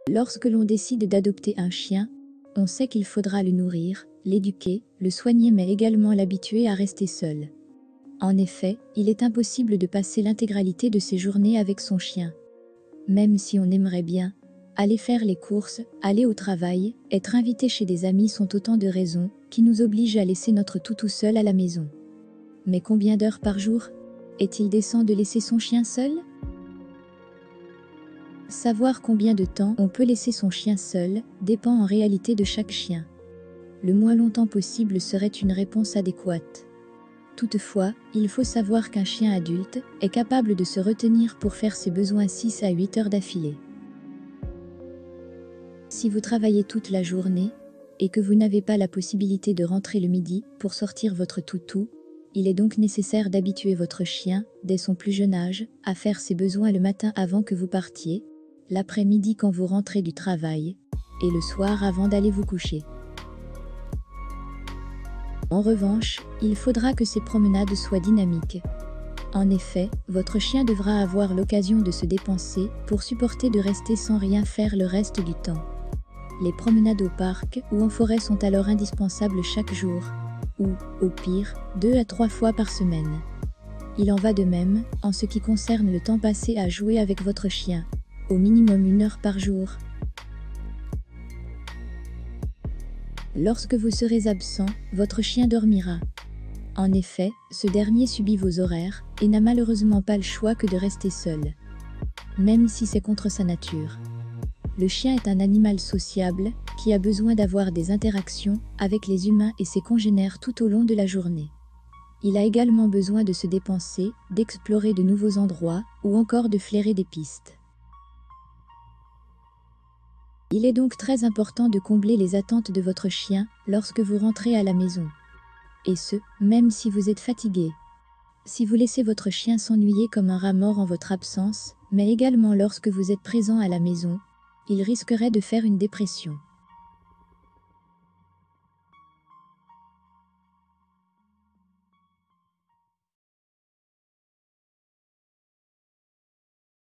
Lorsque l'on décide d'adopter un chien, on sait qu'il faudra le nourrir, l'éduquer, le soigner mais également l'habituer à rester seul. En effet, il est impossible de passer l'intégralité de ses journées avec son chien. Même si on aimerait bien, aller faire les courses, aller au travail, être invité chez des amis sont autant de raisons qui nous obligent à laisser notre toutou seul à la maison. Mais combien d'heures par jour? Est-il décent de laisser son chien seul? Savoir combien de temps on peut laisser son chien seul dépend en réalité de chaque chien. Le moins longtemps possible serait une réponse adéquate. Toutefois, il faut savoir qu'un chien adulte est capable de se retenir pour faire ses besoins 6 à 8 heures d'affilée. Si vous travaillez toute la journée et que vous n'avez pas la possibilité de rentrer le midi pour sortir votre toutou, il est donc nécessaire d'habituer votre chien, dès son plus jeune âge, à faire ses besoins le matin avant que vous partiez, l'après-midi quand vous rentrez du travail, et le soir avant d'aller vous coucher. En revanche, il faudra que ces promenades soient dynamiques. En effet, votre chien devra avoir l'occasion de se dépenser pour supporter de rester sans rien faire le reste du temps. Les promenades au parc ou en forêt sont alors indispensables chaque jour, ou, au pire, 2 à 3 fois par semaine. Il en va de même en ce qui concerne le temps passé à jouer avec votre chien, au minimum 1 heure par jour. Lorsque vous serez absent, votre chien dormira. En effet, ce dernier subit vos horaires et n'a malheureusement pas le choix que de rester seul. Même si c'est contre sa nature. Le chien est un animal sociable qui a besoin d'avoir des interactions avec les humains et ses congénères tout au long de la journée. Il a également besoin de se dépenser, d'explorer de nouveaux endroits ou encore de flairer des pistes. Il est donc très important de combler les attentes de votre chien lorsque vous rentrez à la maison. Et ce, même si vous êtes fatigué. Si vous laissez votre chien s'ennuyer comme un rat mort en votre absence, mais également lorsque vous êtes présent à la maison, il risquerait de faire une dépression.